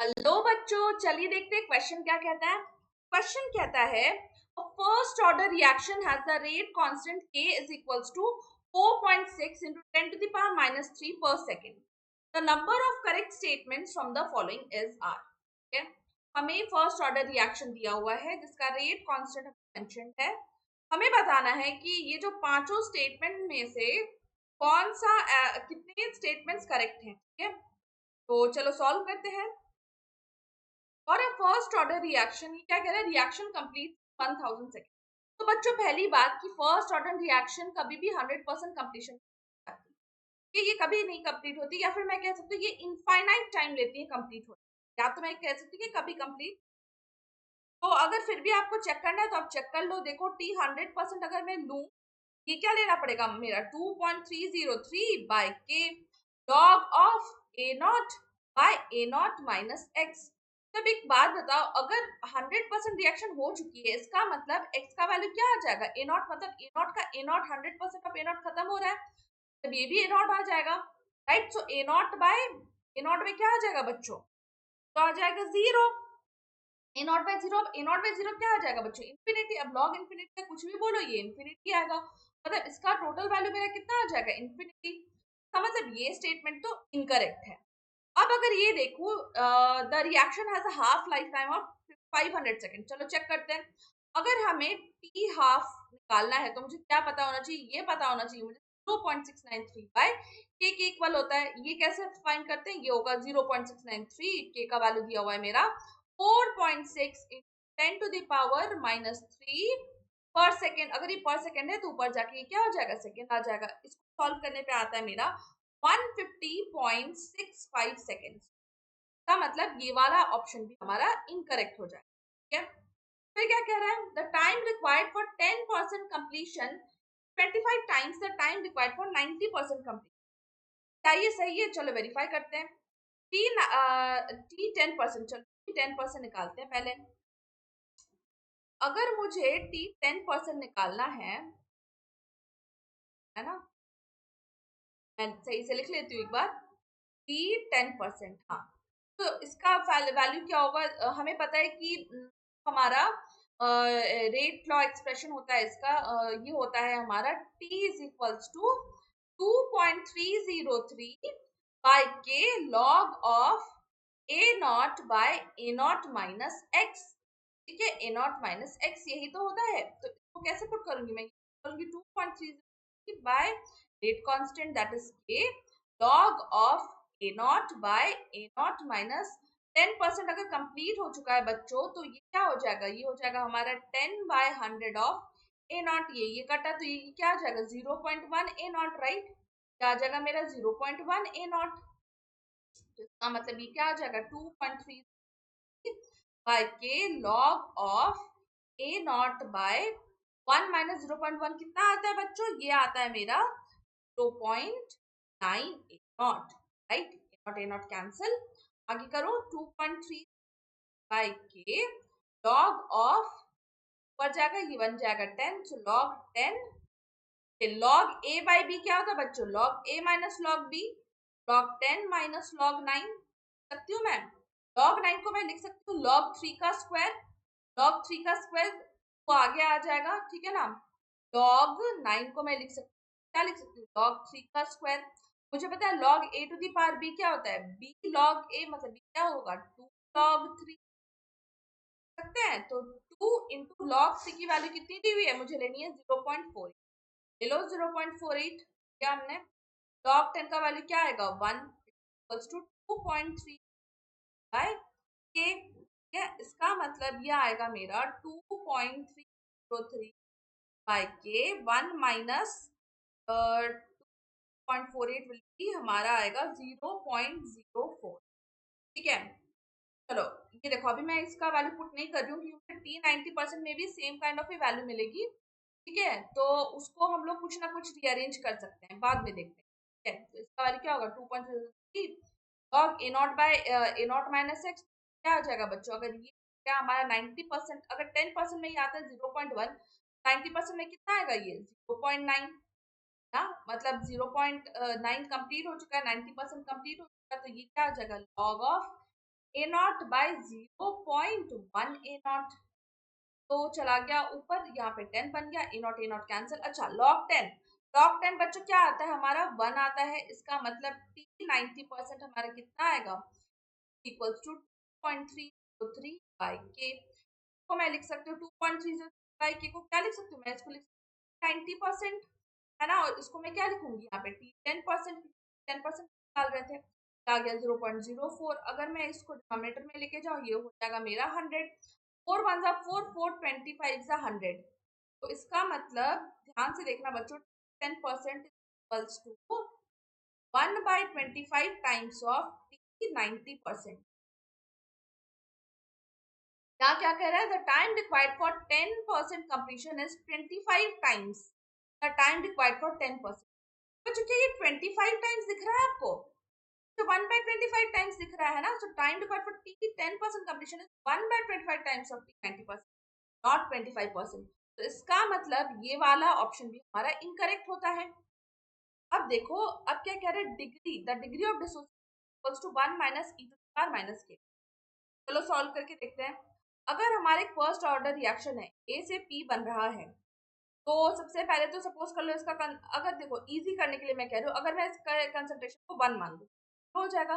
Hello बच्चों, चलिए देखते हैं क्वेश्चन क्या कहता है। क्वेश्चन कहता है first order reaction has the rate constant k is equals to 4.6 into 10 to the power minus 3 per second. The number of correct statements from the following is r. ठीक है, हमें फर्स्ट ऑर्डर रिएक्शन दिया हुआ है जिसका rate constant mentioned है। हमें बताना है कि ये जो पांचों स्टेटमेंट में से कौन सा कितने स्टेटमेंट्स करेक्ट हैं। ठीक है, तो चलो सॉल्व करते हैं। और ए फर्स्ट ऑर्डर रिएक्शन क्या कह रहा है, रिएक्शन कंप्लीट 1000 सेकेंड। तो बच्चों पहली बात कि फर्स्ट ऑर्डर रिएक्शन कभी भी 100% कंप्लीशन ये कभी नहीं कंप्लीट होती, या फिर मैं कह सकती हूँ ये इनफाइनाइट टाइम लेती है कंप्लीट होने। या तो मैं कह सकती हूँ कि कभी कंप्लीट। तो अगर फिर भी आपको चेक करना है तो आप चेक कर लो। देखो टी 100% अगर मैं लूं, ये क्या लेना पड़ेगा मेरा 2.303 बाय के log of A not by A not minus x. तब एक बात बताओ, अगर 100% रिएक्शन हो चुकी है इसका मतलब x का वैल्यू क्या आ जाएगा, ए नॉट। मतलब ए नॉट का ए नॉट 100% ऑफ ए नॉट खत्म हो रहा है, तब ये भी ए नॉट आ जाएगा। Right, so a not by A not में क्या आ जाएगा बच्चों, तो आ जाएगा zero. A not by zero, अब ए नॉट बाय जीरो क्या आ जाएगा बच्चों, इन्फिनिटी। अब लॉग इन्फिनिटी का कुछ भी बोलो ये इन्फिनिटी आएगा, मतलब इसका टोटल वैल्यू मेरा कितना आ जाएगा, इन्फिनिटी। इसका मतलब ये स्टेटमेंट तो इनकरेक्ट है। अब अगर ये देखो the reaction has a half life time of 500 second. चलो चेक करते हैं। अगर हमें टी हाफ निकालना है तो मुझे क्या पता होना चाहिए, ये पता होना चाहिए मुझे 0.693 बाय के इक्वल होता है। ये कैसे फाइंड करते हैं, ये होगा 0.693, के का वैल्यू दिया हुआ है मेरा 4.6 10 टू द पावर माइनस 3 पर सेकेंड। अगर ये पर सेकेंड है तो ऊपर जाके ये क्या हो जाएगा, सेकेंड आ जाएगा। इसको सॉल्व करने पे आता है मेरा 150.65 सेकेंड्स। का मतलब ये वाला ऑप्शन भी हमारा इनकरेक्ट हो जाएगा। ठीक है, फिर क्या कह रहा है, the time required for 10% completion 25 times the time required for 90% completion. क्या ये सही है, चलो वेरीफाई करते हैं। टी टी 10%, चलो टी 10% निकालते हैं पहले। अगर मुझे टी 10% निकालना है ना, मैं सही से लिख लेती हूँ एक बार। टी 10%, हाँ, तो इसका वैल्यू क्या होगा, हमें पता है कि हमारा रेट लॉ एक्सप्रेशन होता है इसका, ये होता है हमारा t is equals to 2.303 by के log of A not by A not minus X. ठीक है, ए नॉट माइनस एक्स यही तो होता है। तो इसको कैसे पुट करूंगी, मैं करूंगी 2.303 by rate constant that is K log of A not by A not minus 10%। अगर कंप्लीट हो चुका है बच्चों तो ये क्या हो जाएगा, ये हो जाएगा हमारा 10/100 ऑफ ए नॉट। ये कटा तो ये क्या आ जाएगा 0.1 ए नॉट। राइट, क्या आ जाएगा मेरा 0.1 ए नॉट। तो इसका मतलब ये क्या आ जाएगा 2.3 बाय के log of A not by 1 minus 0.1 कितना आता है बच्चों, ये आता है मेरा 0.9 A not. Right, A not cancel, आगे करो 2.3 बाय के लॉग ऑफ, ऊपर जाएगा ये बन जाएगा 10, so log 10। Log A by B क्या होता है बच्चों, log A minus log B, log 10 minus log 9 सकती हूँ मैं। लॉग 9 को मैं लिख सकती हूँ लॉग 3 का स्क्वायर, लॉग 3 का स्क्वायर वो आगे आ जाएगा। ठीक है ना, लॉग 9 को मैं लिख सकती हूँ, क्या लिख सकती हूँ, लॉग 3 का स्क्वायर। मुझे पता है log a to the power b क्या होता है, बी लॉग ए, मतलब बी क्या होगा 2 लॉग 3 सकते हैं। तो 2 इंटू लॉग 3 की वैल्यू कितनी दी हुई है, मुझे लेनी है 0.4। ले लो 0.48, क्या हमने लॉग 10 का वैल्यू क्या आएगा 1 इक्वल्स टू 2.3 बाय के। या इसका मतलब ये आएगा मेरा 2.303 बाय के 1 माइनस 2.48 विल बी हमारा आएगा 0.04। ठीक है, चलो ये देखो अभी मैं इसका वैल्यू पुट नहीं कर रही हूँ क्योंकि टी 90% में भी सेम काइंड ऑफ वैल्यू मिलेगी। ठीक है, तो उसको हम लोग कुछ ना कुछ रीअरेंज कर सकते हैं, बाद में देखते हैं। ठीक है, तो इसका वैल्यू क्या होगा 2.3 log a not by A not minus x. क्या आ जाएगा बच्चों, अगर ये क्या हमारा 90%, अगर 10% में ही आता है 0.1, 90% में कितना आएगा ये 0.9 ना, मतलब 0.9 कंप्लीट हो चुका है, 90% कंप्लीट हो चुका है, तो ये क्या आ जाएगा log of A not by 0.1 A not, तो चला गया ऊपर, यहाँ पे 10 बन गया, ए नॉट कैंसिल। अच्छा लॉग 10 बच्चों क्या आता है हमारा 1 आता है, इसका मतलब टी 90% हमारा कितना आएगा इक्वल्स टू 2.303 बाई के। को मैं लिख सकती हूँ 2.303 बाई के को क्या लिख सकती हूँ मैं, इसको लिख 90% है ना, और इसको मैं क्या लिखूंगी यहाँ पे टी 10%, 10% निकाल रहे थे, आ गया 0.04। अगर मैं इसको डिनोमिनेटर में लेके जाऊँ ये हो जाएगा मेरा 100, 4 1 जा 4, 4 25 जा 100। तो इसका मतलब ध्यान से देखना बच्चों, 10% equals to 1/25 times of t 90%। क्या क्या कह रहा है, the time required for 10% completion is 25 times the time required for 10%। बच्चों क्या ये 25 टाइम्स दिख रहा है आपको, तो 1/25 टाइम्स दिख रहा है ना, so time required for t 10% completion is 1/25 times of t 90%, not 25%। तो इसका मतलब ये वाला ऑप्शन भी हमारा इनकरेक्ट होता है। अब देखो अब क्या कह रहे हैं, degree the degree of dissociation equals to 1 minus e to the power minus k. चलो सॉल्व करके देखते हैं। अगर हमारे फर्स्ट ऑर्डर रिएक्शन है, ए से पी बन रहा है, तो सबसे पहले तो सपोज कर लो इसका अगर देखो इजी करने के लिए मैं कह रही हूँ, अगर मैं इसका कंसंट्रेशन को 1 मान लूँ हो जाएगा।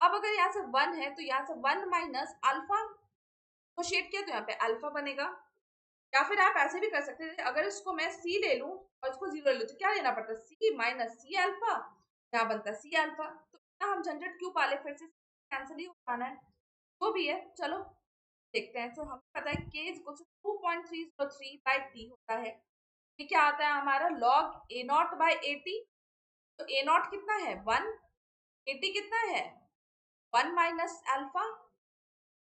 अब अगर यहाँ से 1 है तो यहाँ से 1 माइनस अल्फा तो शेड किया तो यहाँ पे अल्फा बनेगा। या फिर आप ऐसे भी कर सकते थे, अगर इसको मैं सी ले लूँ और इसको 0 ले लूँ तो क्या लेना पड़ता है, सी माइनस सी अल्फा, यहाँ बनता है सी अल्फा। तो इतना हम झंझट क्यों पाले, फिर से कैंसिल ही होना है, जो भी है चलो देखते हैं। तो हमें पता है के इज इक्वल टू 2.303/t होता है। ये क्या आता है हमारा log a not by eighty, तो ए नॉट कितना है 1, एटी कितना है 1 माइनस अल्फा।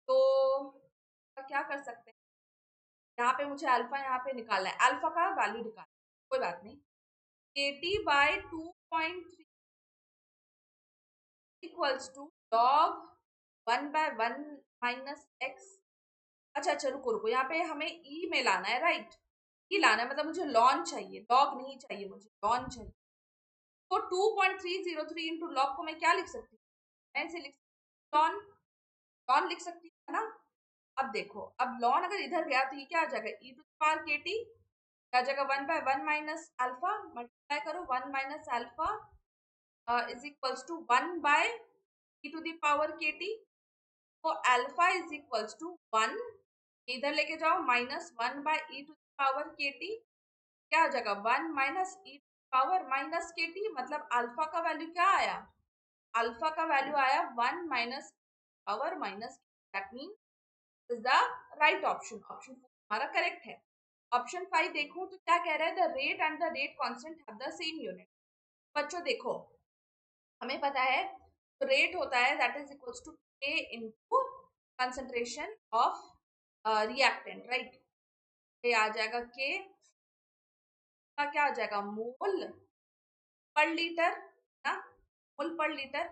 तो क्या कर सकते हैं, यहाँ पे मुझे अल्फा यहाँ पे निकालना है, अल्फा का वैल्यू निकालना है, कोई बात नहीं। एटी by 2.3 equals to log 1/1 minus x. अच्छा अच्छा रुको रुको, यहाँ पे हमें ई में लाना है, राइट, ई लाना है, मतलब मुझे लॉन चाहिए, लॉग नहीं चाहिए, मुझे लॉन चाहिए। तो 2.303 इंटू लॉग को मैं क्या लिख सकती हूँ, मैं इसे लिख लॉन, लॉन लिख सकती हूँ है ना। अब देखो अब लॉन अगर इधर गया तो ये क्या आ जाएगा e to the power k t, क्या जाएगा 1/1 माइनस अल्फा, मल्टीप्लाई करो 1 minus alpha is equals to 1 by e to the power k t. तो अल्फा इज इक्वल्स टू 1, इधर लेके जाओ minus 1 by e to the power k t, क्या आ जाएगा 1 minus e to the power minus k t, मतलब alpha का value क्या आया, अल्फा का वैल्यू आया 1 minus power minus, that mean is the right option, option हमारा करेक्ट है। ऑप्शन 5 देखो तो क्या कह रहा है, the rate and the rate constant have the same unit. बच्चों देखो हमें पता है तो रेट होता है दैट इज इक्वल्स टू के into concentration of reactant, right. ये आ जाएगा के का क्या आ जाएगा मोल पर लीटर ना, मोल पर लीटर।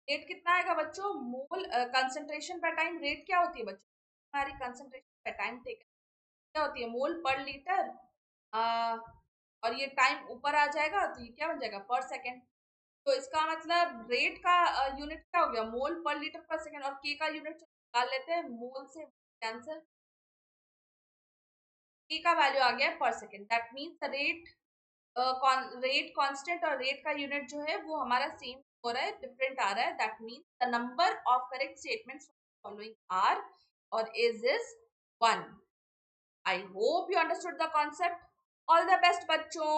रेट कितना आएगा बच्चों, मोल कंसंट्रेशन पर टाइम, रेट क्या होती है बच्चों हमारी कंसंट्रेशन पर टाइम टेकन क्या होती है मोल पर लीटर, और ये टाइम ऊपर आ जाएगा तो ये क्या बन जाएगा पर सेकेंड। तो इसका मतलब रेट का यूनिट क्या हो गया मोल पर लीटर पर सेकेंड, और के का यूनिट निकाल लेते हैं मोल से कैंसर, के का वैल्यू आ गया पर second, that means the rate rate constant और रेट का यूनिट जो है वो हमारा सेम हो रहा है, डिफरेंट आ रहा है, that means the number of correct statements following are और is 1। I hope you understood the concept. All the best बच्चों।